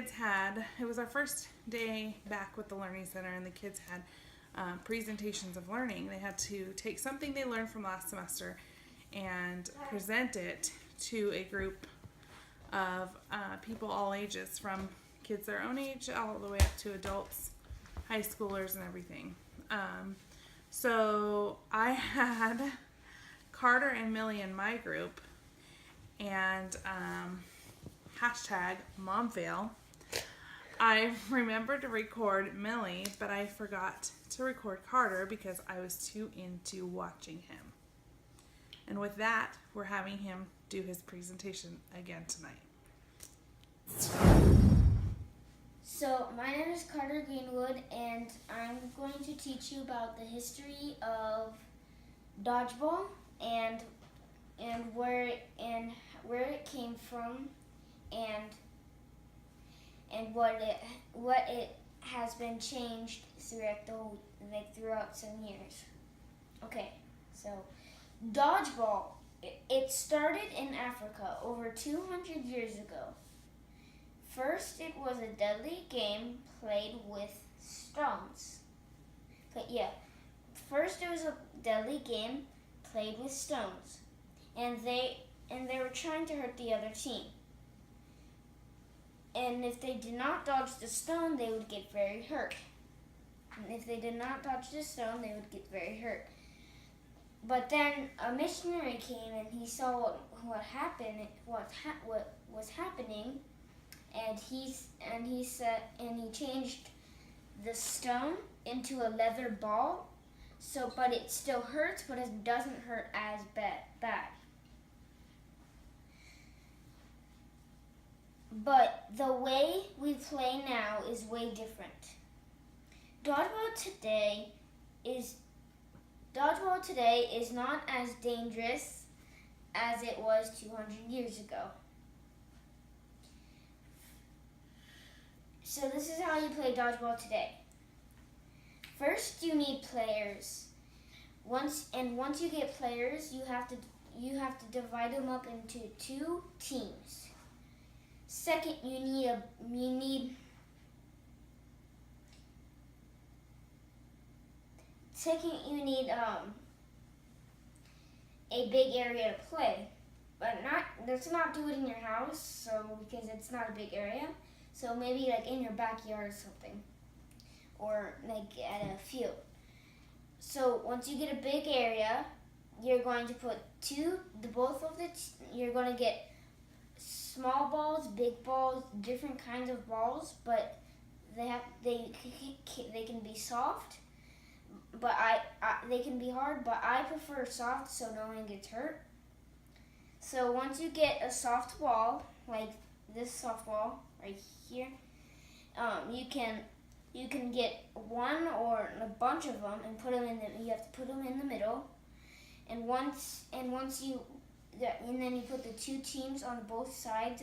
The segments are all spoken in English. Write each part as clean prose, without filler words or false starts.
kids it was our first day back with the Learning Center, and the kids had presentations of learning. They had to take something they learned from last semester and present it to a group of people all ages, from kids their own age all the way up to adults, high schoolers, and everything. So I had Carter and Millie in my group, and hashtag momfail. I remembered to record Millie, but I forgot to record Carter because I was too into watching him. And with that, we're having him do his presentation again tonight. So, my name is Carter Greenwood, and I'm going to teach you about the history of dodgeball and where it came from, and what it has been changed throughout some years. Okay, so dodgeball, it started in Africa over 200 years ago. First, it was a deadly game played with stones. First it was a deadly game played with stones, and they were trying to hurt the other team. And if they did not dodge the stone, they would get very hurt. And if they did not dodge the stone, they would get very hurt. But then a missionary came, and he saw what was happening, and he changed the stone into a leather ball. But it still hurts, but it doesn't hurt as bad. But the way we play now is way different. Dodgeball today is not as dangerous as it was 200 years ago. So this is how you play dodgeball today. First, you need players. Once you get players, you have to divide them up into 2 teams. Second, you need a big area to play, but let's not do it in your house, because it's not a big area. So maybe like in your backyard or something, or like at a field. So once you get a big area, you're going to put you're going to get small balls, big balls, different kinds of balls, but they can be soft, but they can be hard, but I prefer soft so no one gets hurt. So once you get a soft ball, like this soft ball right here, you can get one or a bunch of them and you have to put them in the middle, and then you put the 2 teams on both sides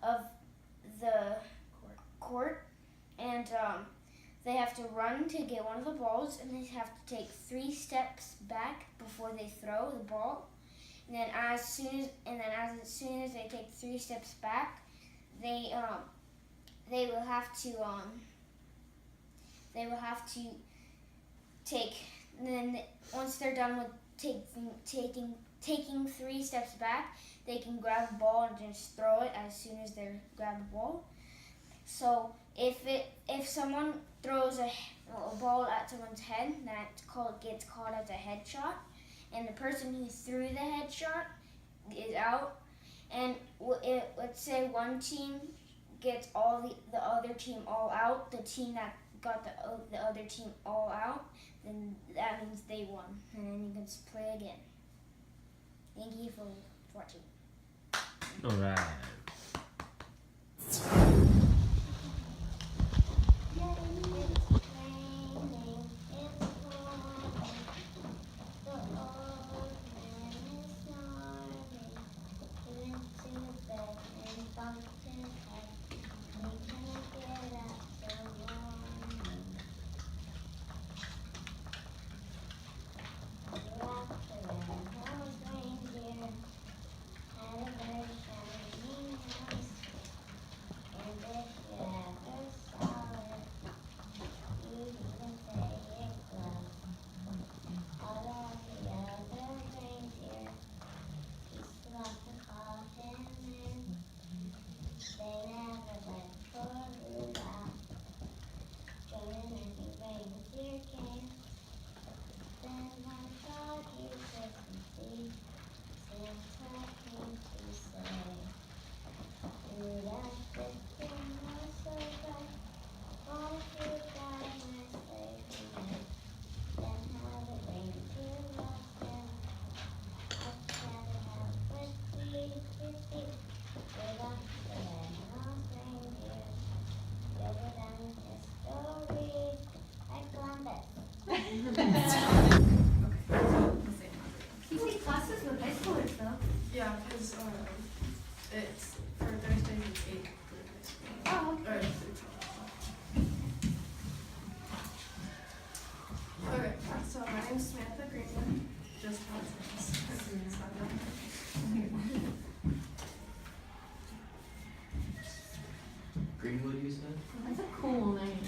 of the court, and they have to run to get one of the balls, and they have to take 3 steps back before they throw the ball. And then as soon as they take 3 steps back, they will have to take. And then once they're done with taking 3 steps back, they can grab the ball and just throw it as soon as they grab the ball. So if someone throws a ball at someone's head, gets called as a headshot, and the person who threw the headshot is out. And let's say one team gets the other team all out, the team that got the other team all out, then that means they won, and then you can play again. Thank you for watching. All right. You take classes with high schoolers though. Yeah, because it's for Thursday it's 8 for high school. Oh, Or okay. through 12. Okay, so my name's Samantha Greenwood. Just how it says. Greenwood, you said? That's a cool name.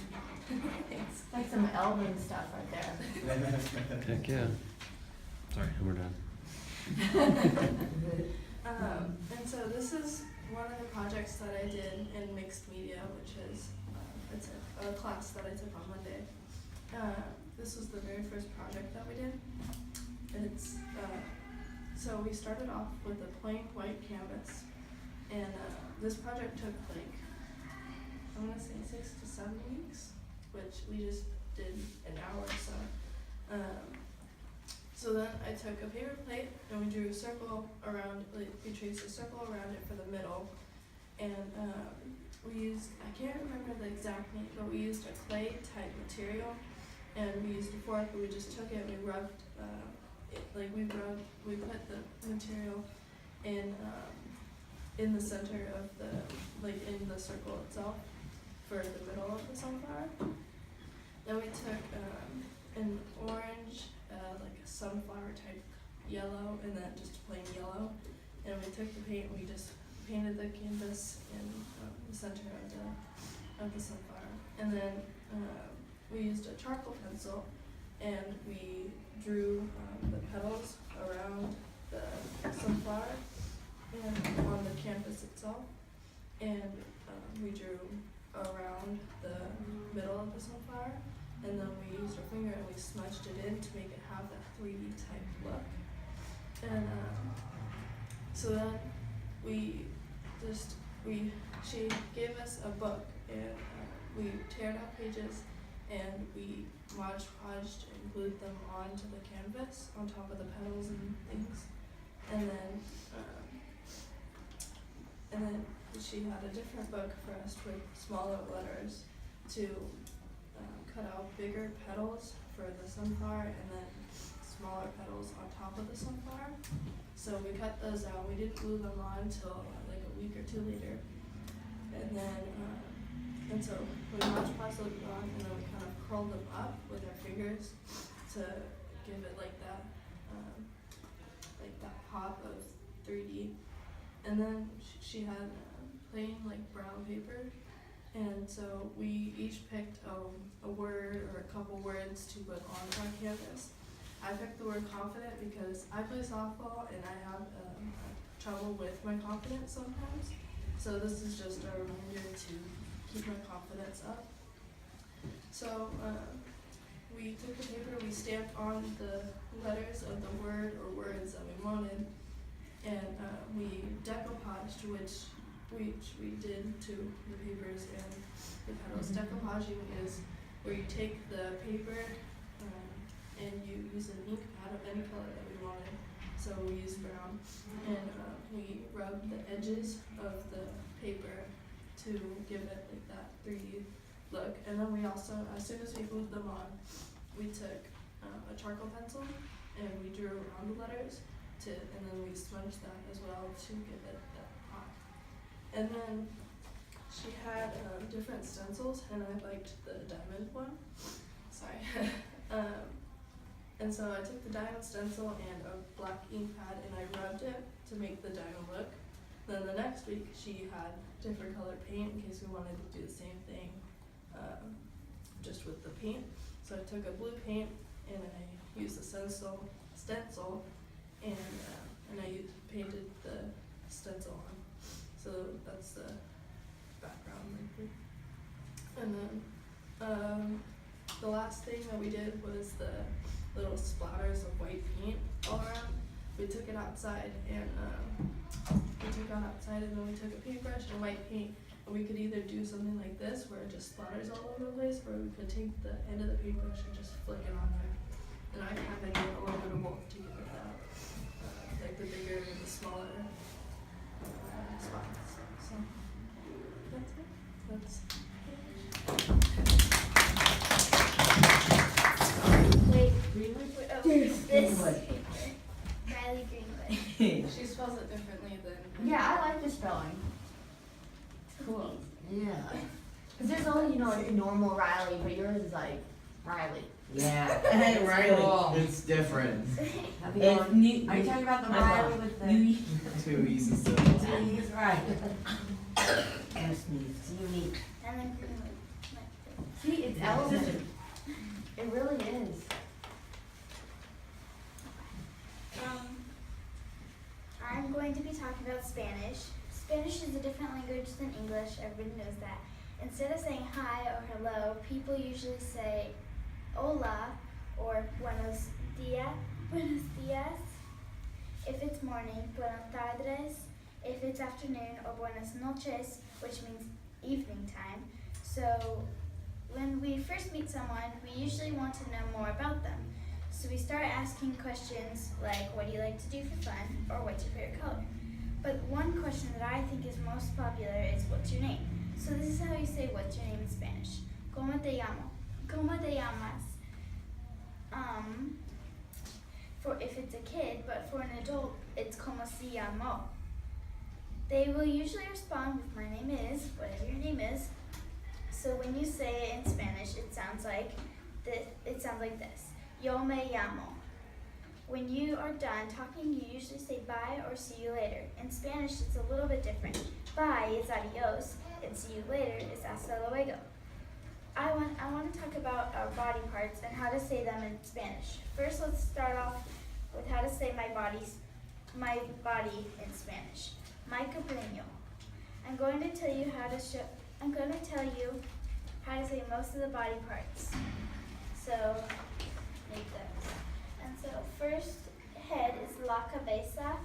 Thanks. Like some elven stuff right there. Heck yeah. Sorry, we're done. And so this is one of the projects that I did in mixed media, which is it's a class that I took on Monday. This was the very first project that we did. It's so we started off with a plain white canvas, and this project took like I'm gonna say 6 to 7 weeks, which we just did an hour or so. So then I took a paper plate and we drew a circle around, like we traced a circle around it for the middle, and we used, I can't remember the exact name, but we used a clay type material, and we used a fork, and we just took it, and we rubbed, we put the material in the center of the, like in the circle itself for the middle of the sunflower. Then we took an orange, like a sunflower type yellow, and then just plain yellow, and we took the paint and we just painted the canvas in the center of the sunflower, and then we used a charcoal pencil and we drew the petals around the sunflower and on the canvas itself, and we drew around the middle of the sunflower, and then we used our finger and we smudged it in to make it have that 3D type look. And so then she gave us a book, and we teared out pages and we Mod Podged and glued them onto the canvas on top of the petals and things. And then she had a different book for us with smaller letters to cut out bigger petals for the sunflower and then smaller petals on top of the sunflower. So we cut those out. We didn't glue them on until like a week or two later. And then and so we Mod Podged them on, and then we kind of curled them up with our fingers to give it like that pop of 3D. And then she had plain like brown paper, and so we each picked a word or a couple words to put on our canvas. I picked the word confident because I play softball and I have trouble with my confidence sometimes. So this is just a reminder to keep my confidence up. So we took the paper, we stamped on the letters of the word or words that we wanted, and we decoupaged, which we did to the papers and the petals. Decoupaging is where you take the paper and you use an ink pad of any color that we wanted. So we used brown, and we rubbed the edges of the paper to give it like that 3D look. And then we also, as soon as we glued them on, we took a charcoal pencil and we drew around the letters and then we smudged that as well to give it that pop. And then she had different stencils, and I liked the diamond one. Sorry. And so I took the diamond stencil and a black ink pad and I rubbed it to make the diamond look. Then the next week she had different colored paint in case we wanted to do the same thing just with the paint. So I took a blue paint and I used the stencil and I painted the stencil on. So that's the background. And then the last thing that we did was the little splatters of white paint all around. We took it outside and then we took a paintbrush and white paint, and we could either do something like this where it just splatters all over the place, or we could take the end of the paintbrush and just flick it on there. And I kind of did a little bit of both to give it that, like the bigger and the smaller spots. So that's it. That's Wait, This paper. Riley Greenwood. She spells it differently than. Yeah, I like the spelling. It's cool. Yeah. Cause there's only, you know, like a normal Riley, but yours is like Riley. Yeah. Hey, Riley. It's different. It's new. Are you talking about the Riley with the new? Two E's instead of one. He's right. Yes, it's unique. And then Greenwood. See, it's elephant. It really is. I'm going to be talking about Spanish. Spanish is a different language than English, everybody knows that. Instead of saying hi or hello, people usually say hola or buenos dias. If it's morning, buenas tardes. If it's afternoon, or buenas noches, which means evening time. So when we first meet someone, we usually want to know more about them. So we start asking questions like, what do you like to do for fun, or what's your favorite color? But one question that I think is most popular is, what's your name? So this is how you say what's your name in Spanish. ¿Cómo te llamo? ¿Cómo te llamas? For if it's a kid, but for an adult, it's como se llamo. They will usually respond with, my name is, whatever your name is. So when you say it in Spanish, it sounds like this. Yo me llamo. When you are done talking, you usually say bye or see you later. In Spanish, it's a little bit different. Bye is adios, and see you later is hasta luego. I want to talk about our body parts and how to say them in Spanish. First, let's start off with how to say my body in Spanish. My cabrino. I'm going to tell you how to say most of the body parts. So, make those. And so first head is la cabeza,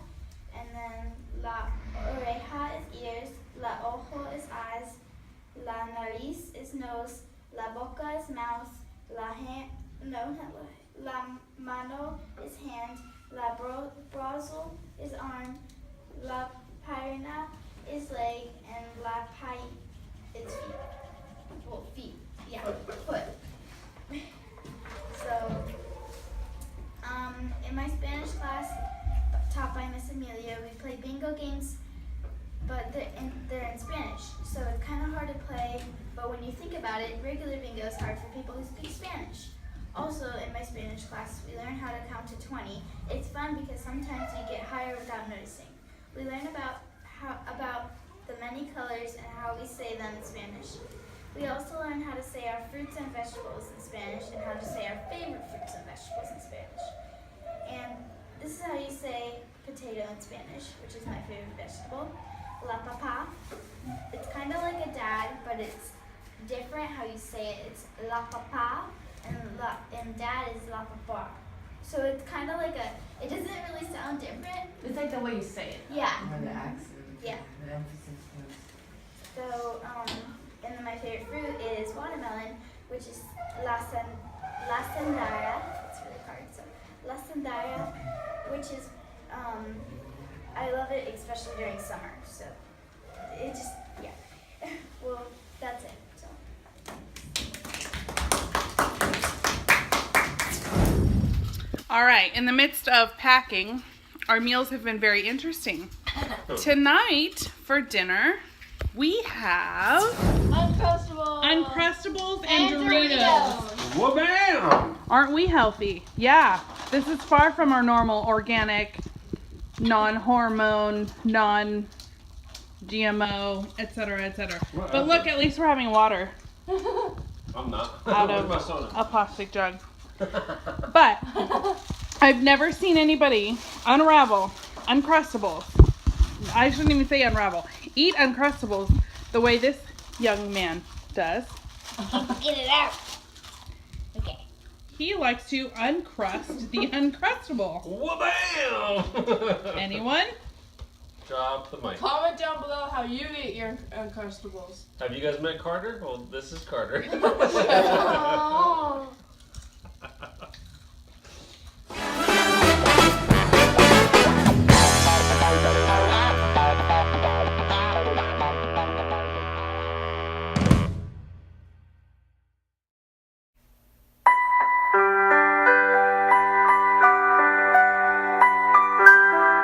and then la oreja is ears, la ojo is eyes, la nariz is nose, la boca is mouth, la mano is hand, la brazo is arm, la pierna is leg, and la pie is feet. Well, feet. Yeah, foot. So, in my Spanish class taught by Miss Amelia, we play bingo games, but they're in Spanish, so it's kind of hard to play, but when you think about it, regular bingo is hard for people who speak Spanish. Also, in my Spanish class, we learn how to count to 20. It's fun because sometimes we get higher without noticing. We learn about the many colors and how we say them in Spanish. We also learn how to say our fruits and vegetables in Spanish and how to say our favorite fruits and vegetables in Spanish. And this is how you say potato in Spanish, which is my favorite vegetable. La papa. It's kind of like a dad, but it's different how you say it. It's la papa, and dad is la papa. So it's kind of like it doesn't really sound different. It's like the way you say it. Yeah. Or the accent. Yeah. The emphasis was. So, and then my favorite fruit is watermelon, which is la sandaya. It's really hard. So, la sandaya, which is, I love it especially during summer. So, it just, yeah. Well, that's it. All right, in the midst of packing, our meals have been very interesting. Tonight, for dinner, we have Uncrustables and Doritos. Wha-bam! Aren't we healthy? Yeah, this is far from our normal organic, non-hormone, non-GMO, etc., etc. But look, at least we're having water I'm not. out Where's of my soda? a plastic jug. But I've never seen anybody unravel Uncrustables. I shouldn't even say unravel. Eat Uncrustables the way this young man does. Get it out. Okay. He likes to uncrust the Uncrustable. Wha-bam! Anyone? Drop the mic. Comment down below how you eat your Uncrustables. Have you guys met Carter? Well, this is Carter. Oh.